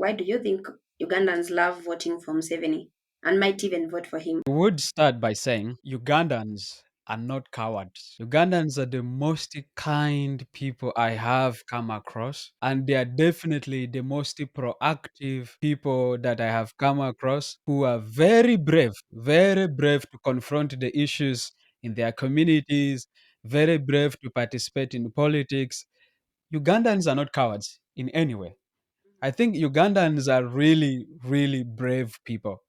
why do you think Ugandans love voting for Museveni and might even vote for him? I would start by saying Ugandans are not cowards. Ugandans are the most kind people I have come across, and they are definitely the most proactive people that I have come across who are very brave to confront the issues in their communities, very brave to participate in politics. Ugandans are not cowards in any way. I think Ugandans are really brave people.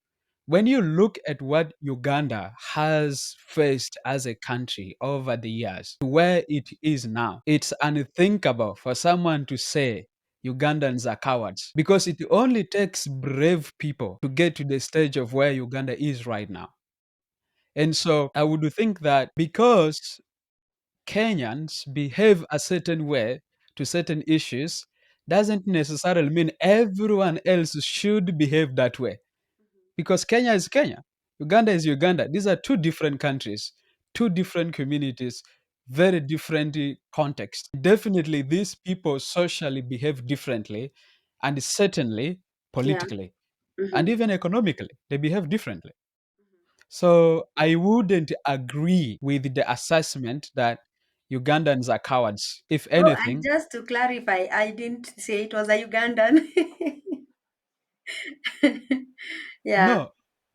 When you look at what Uganda has faced as a country over the years to where it is now, it's unthinkable for someone to say Ugandans are cowards because it only takes brave people to get to the stage of where Uganda is right now. And so I would think that because Kenyans behave a certain way to certain issues doesn't necessarily mean everyone else should behave that way because Kenya is Kenya, Uganda is Uganda. These are two different countries, two different communities, very different contexts. Definitely, these people socially behave differently, and certainly Yeah. politically and Mm-hmm. even economically, they behave differently. So I wouldn't agree with the assessment that Ugandans are cowards. If Oh, and anything, just to clarify, I didn't say it was a Ugandan. Yeah. no,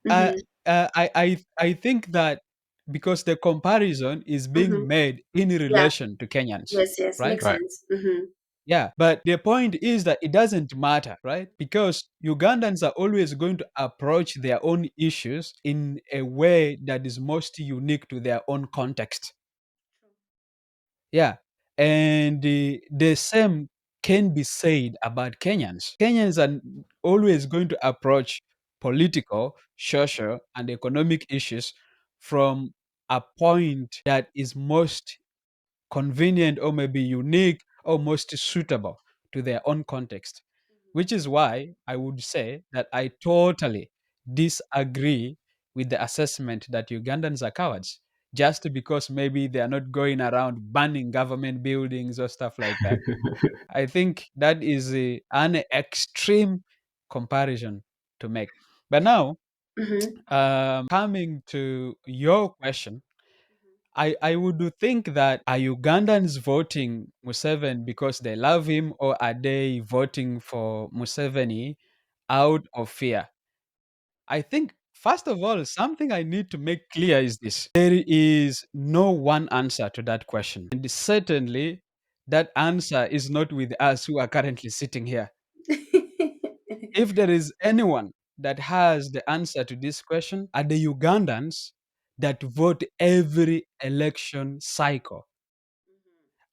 uh, Mm-hmm. I think that because the comparison is Mm-hmm. being made in Yeah. relation to Kenyans, Yes, yes. right? Makes sense. Mm-hmm. Yeah, but the point is that it doesn't matter, right? Because Ugandans are always going to approach their own issues in a way that is most unique to their own context. Yeah. And the same can be said about Kenyans. Kenyans are always going to approach political, social, and economic issues from a point that is most convenient or maybe unique or most suitable to their own context. Which is why I would say that I totally disagree with the assessment that Ugandans are cowards just because maybe they are not going around burning government buildings or stuff like that. I think that is an extreme comparison to make. But now, Mm-hmm. coming to your question, I would think that are Ugandans voting Museveni because they love him, or are they voting for Museveni out of fear? I think, first of all, something I need to make clear is this: there is no one answer to that question. And certainly, that answer is not with us who are currently sitting here. If there is anyone that has the answer to this question, are the Ugandans that vote every election cycle,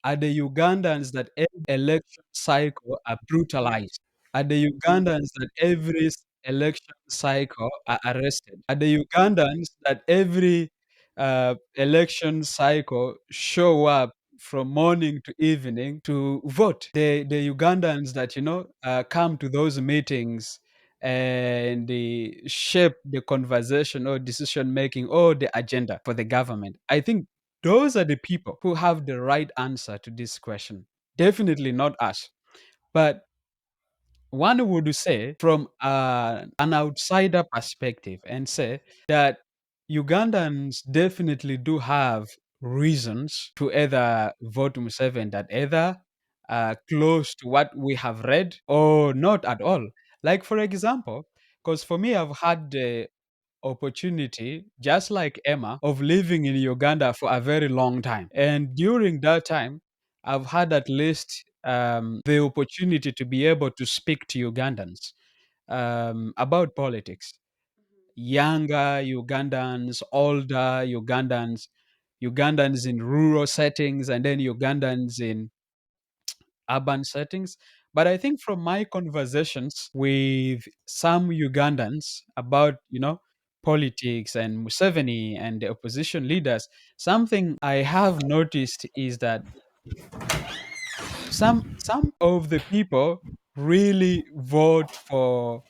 are the Ugandans that every election cycle are brutalized, are the Ugandans that every election cycle are arrested, are the Ugandans that every election cycle show up from morning to evening to vote, the Ugandans that come to those meetings and they shape the conversation or decision making or the agenda for the government. I think those are the people who have the right answer to this question. Definitely not us. But one would say, from an outsider perspective, and say that Ugandans definitely do have reasons to either vote Museveni that either close to what we have read or not at all. Like, for example, because for me, I've had the opportunity, just like Emma, of living in Uganda for a very long time. And during that time, I've had at least the opportunity to be able to speak to Ugandans about politics. Younger Ugandans, older Ugandans, Ugandans in rural settings, and then Ugandans in urban settings. But I think from my conversations with some Ugandans about, politics and Museveni and the opposition leaders, something I have noticed is that some of the people really vote for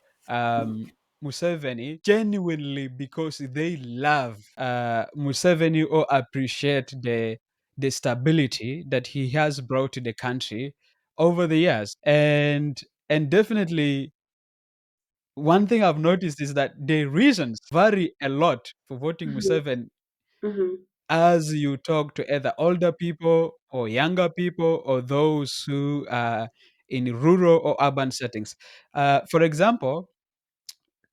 Museveni genuinely because they love Museveni or appreciate the stability that he has brought to the country over the years, and definitely. one thing I've noticed is that the reasons vary a lot for voting Mhm. Museveni Mhm. as you talk to either older people or younger people or those who are in rural or urban settings. For example,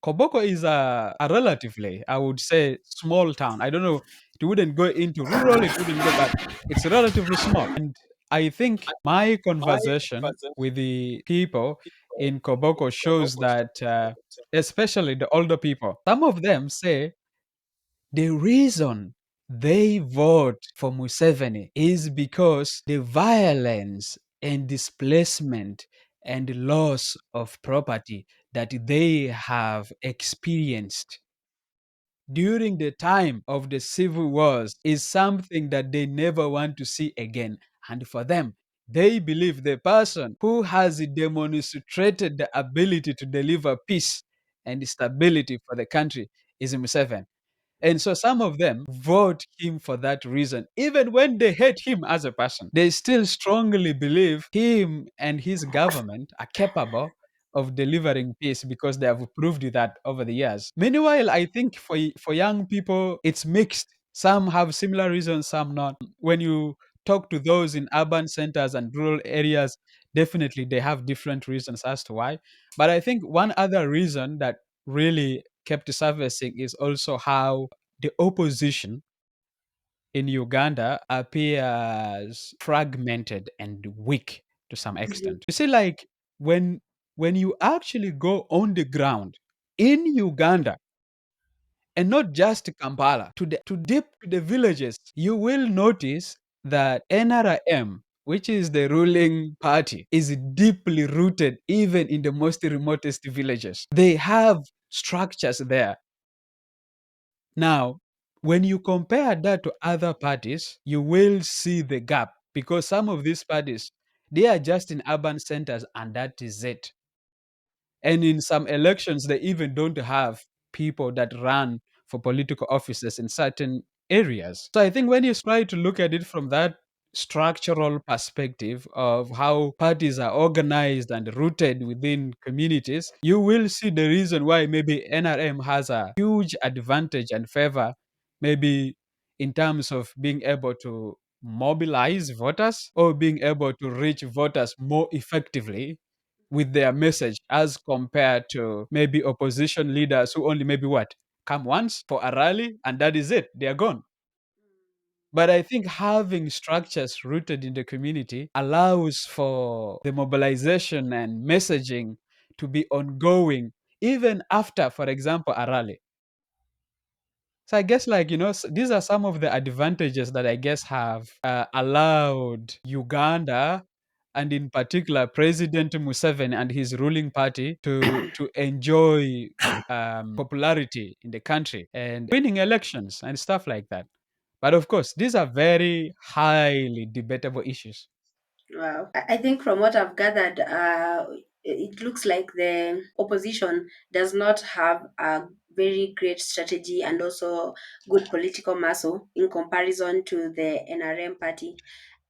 Koboko is a relatively, I would say, small town. I don't know, it wouldn't go into rural, it wouldn't go, but it's relatively small. And I think my conversation with the people in Koboko shows that, especially the older people, some of them say the reason they vote for Museveni is because the violence and displacement and loss of property that they have experienced during the time of the civil wars is something that they never want to see again. And for them, they believe the person who has demonstrated the ability to deliver peace and stability for the country is Museveni. And so some of them vote him for that reason. Even when they hate him as a person, they still strongly believe him and his government are capable of delivering peace because they have proved that over the years. Meanwhile, I think for young people, it's mixed. Some have similar reasons, some not. When you talk to those in urban centers and rural areas, definitely they have different reasons as to why. But I think one other reason that really kept surfacing is also how the opposition in Uganda appears fragmented and weak to some Mhm. extent. You see, like when when you actually go on the ground in Uganda and not just Kampala, to deep to the villages, you will notice that NRM, which is the ruling party, is deeply rooted even in the most remotest villages. They have structures there. Now, when you compare that to other parties, you will see the gap because some of these parties, they are just in urban centers and that is it. And in some elections, they even don't have people that run for political offices in certain areas. So I think when you try to look at it from that structural perspective of how parties are organized and rooted within communities, you will see the reason why maybe NRM has a huge advantage and favor, maybe in terms of being able to mobilize voters or being able to reach voters more effectively with their message as compared to maybe opposition leaders who only maybe what come once for a rally and that is it, they are gone. But I think having structures rooted in the community allows for the mobilization and messaging to be ongoing even after, for example, a rally. So I guess, like, these are some of the advantages that I guess have allowed Uganda, and in particular President Museveni and his ruling party, to enjoy popularity in the country and winning elections and stuff like that. But of course, these are very highly debatable issues. Wow. I think from what I've gathered, it looks like the opposition does not have a very great strategy and also good political muscle in comparison to the NRM party.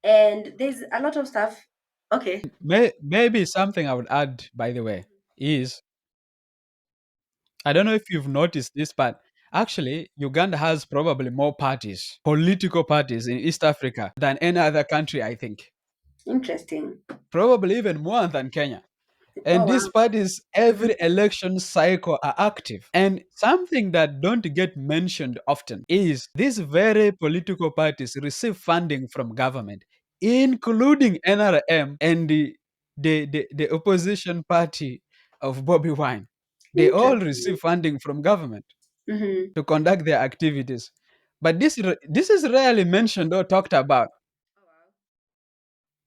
And there's a lot of stuff. Okay. Maybe something I would add, by the way, is I don't know if you've noticed this, but actually, Uganda has probably more parties, political parties in East Africa than any other country, I think. Interesting. Probably even more than Kenya. Oh, And these wow. parties, every election cycle, are active. And something that don't get mentioned often is these very political parties receive funding from government, including NRM and the opposition party of Bobby Wine. They all Interesting. receive funding from government Mm-hmm. to conduct their activities. But this is rarely mentioned or talked about. Oh, wow.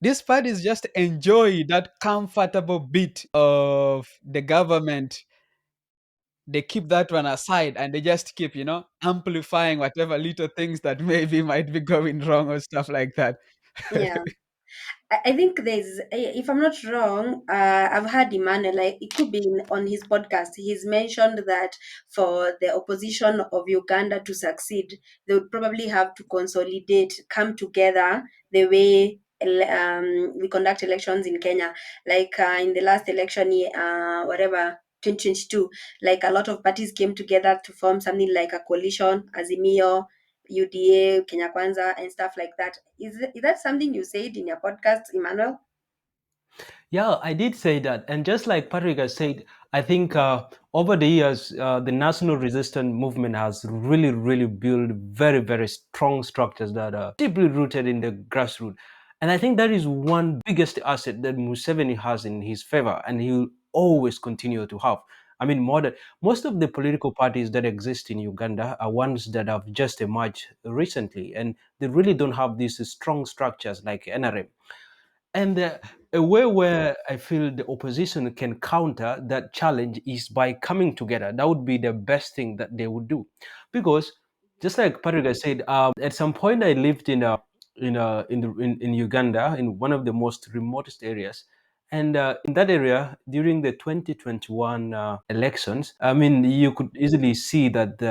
These parties just enjoy that comfortable bit of the government. They keep that one aside and they just keep, amplifying whatever little things that maybe might be going wrong or stuff like that. Yeah. I think there's, if I'm not wrong, I've heard Emmanuel, like it could be on his podcast. He's mentioned that for the opposition of Uganda to succeed, they would probably have to consolidate, come together the way we conduct elections in Kenya. Like in the last election, whatever 2022. Like a lot of parties came together to form something like a coalition, Azimio, UDA, Kenya Kwanza, and stuff like that. Is that something you said in your podcast, Emmanuel? Yeah, I did say that. And just like Patrick has said, I think over the years, the national resistance movement has really, really built very, very strong structures that are deeply rooted in the grassroots. And I think that is one biggest asset that Museveni has in his favor, and he will always continue to have. I mean, most of the political parties that exist in Uganda are ones that have just emerged recently, and they really don't have these strong structures like NRM. And a way where I feel the opposition can counter that challenge is by coming together. That would be the best thing that they would do, because just like Patrick said, at some point I lived in Uganda, in one of the most remotest areas, and in that area during the 2021 elections, I mean, you could easily see that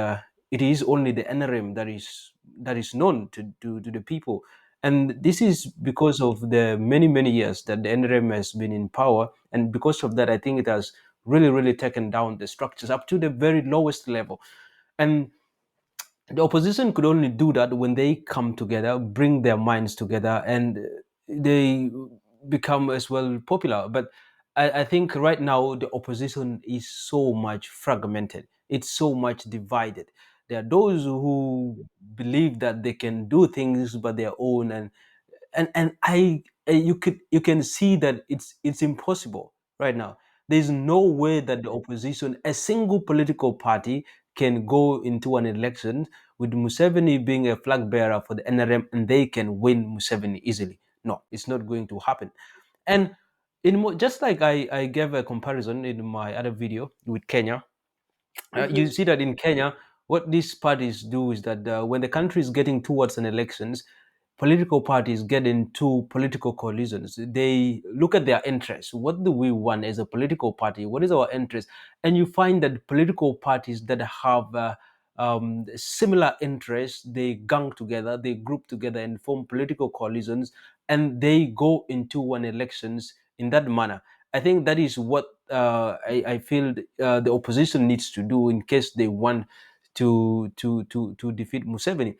it is only the NRM that is known to the people, and this is because of the many, many years that the NRM has been in power. And because of that, I think it has really, really taken down the structures up to the very lowest level. And the opposition could only do that when they come together, bring their minds together, and they become as well popular. But I think right now the opposition is so much fragmented, it's so much divided. There are those who believe that they can do things by their own, and you can see that it's impossible right now. There's no way that the opposition, a single political party, can go into an election with Museveni being a flag bearer for the NRM and they can win Museveni easily. No, it's not going to happen. And just like I gave a comparison in my other video with Kenya, you Mm-hmm. see that in Kenya, what these parties do is that when the country is getting towards an elections, political parties get into political coalitions. They look at their interests. What do we want as a political party? What is our interest? And you find that political parties that have similar interests, they gang together, they group together and form political coalitions, and they go into an elections in that manner. I think that is what I feel the opposition needs to do in case they want to defeat Museveni.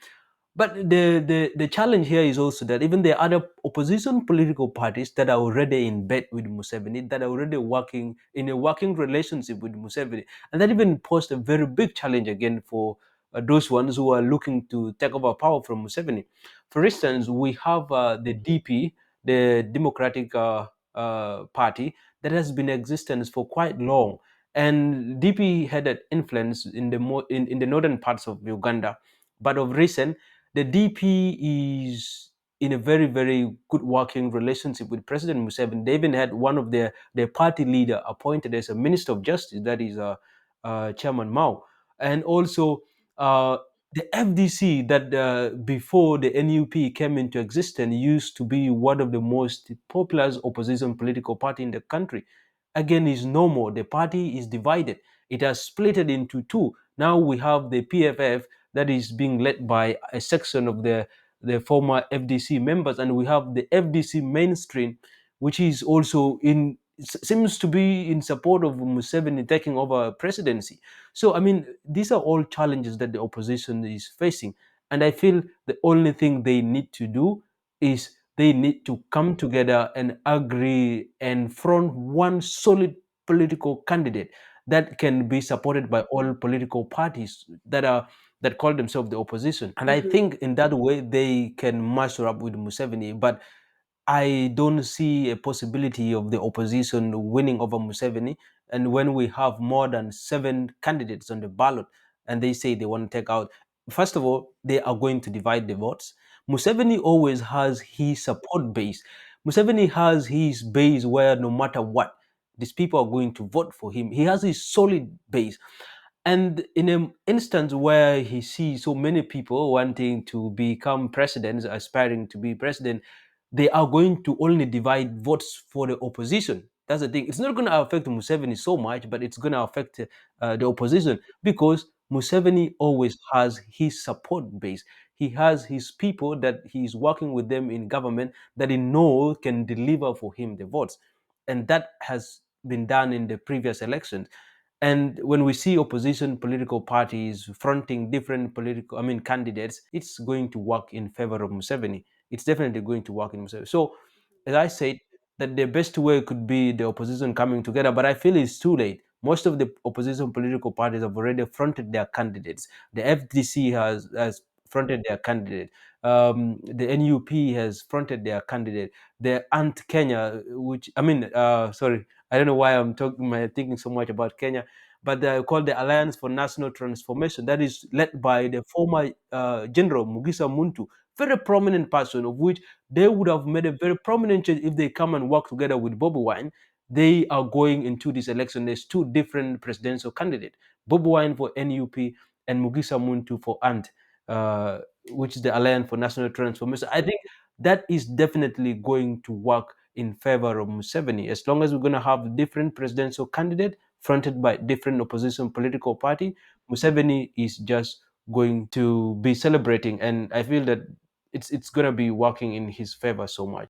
But the challenge here is also that even the other opposition political parties that are already in bed with Museveni, that are already working in a working relationship with Museveni, and that even posed a very big challenge again for those ones who are looking to take over power from Museveni. For instance, we have the DP, the Democratic Party, that has been in existence for quite long, and DP had an influence in in the northern parts of Uganda, but of recent the DP is in a very, very good working relationship with President Museveni. They even had one of their party leader appointed as a Minister of Justice, that is Chairman Mao. And also uh, the FDC that before the NUP came into existence used to be one of the most popular opposition political party in the country. Again, is no more. The party is divided. It has split it into two. Now we have the PFF that is being led by a section of the former FDC members, and we have the FDC mainstream, which is also seems to be in support of Museveni taking over presidency. So I mean, these are all challenges that the opposition is facing, and I feel the only thing they need to do is they need to come together and agree and front one solid political candidate that can be supported by all political parties that call themselves the opposition. And I Mm-hmm. think in that way they can muster up with Museveni. But I don't see a possibility of the opposition winning over Museveni. And when we have more than seven candidates on the ballot and they say they want to take out, first of all, they are going to divide the votes. Museveni always has his support base. Museveni has his base where no matter what, these people are going to vote for him. He has his solid base. And in an instance where he sees so many people wanting to become presidents, aspiring to be president, they are going to only divide votes for the opposition. That's the thing. It's not going to affect Museveni so much, but it's going to affect the opposition because Museveni always has his support base. He has his people that he's working with them in government that he knows can deliver for him the votes. And that has been done in the previous elections. And when we see opposition political parties fronting different political, I mean, candidates, it's going to work in favor of Museveni. It's definitely going to work in Museveni. So, as I said, that the best way could be the opposition coming together, but I feel it's too late. Most of the opposition political parties have already fronted their candidates. The FDC has fronted their candidate. The NUP has fronted their candidate. The Ant Kenya, which I mean, sorry, I don't know why I'm talking, thinking so much about Kenya, but they called the Alliance for National Transformation. That is led by the former General Mugisa Muntu, very prominent person, of which they would have made a very prominent change if they come and work together with Bobby Wine. They are going into this election. There's two different presidential candidates: Bobby Wine for NUP and Mugisa Muntu for ANT, uh, which is the Alliance for National Transformation. I think that is definitely going to work in favor of Museveni. As long as we're going to have different presidential candidate fronted by different opposition political party, Museveni is just going to be celebrating, and I feel that it's going to be working in his favor so much.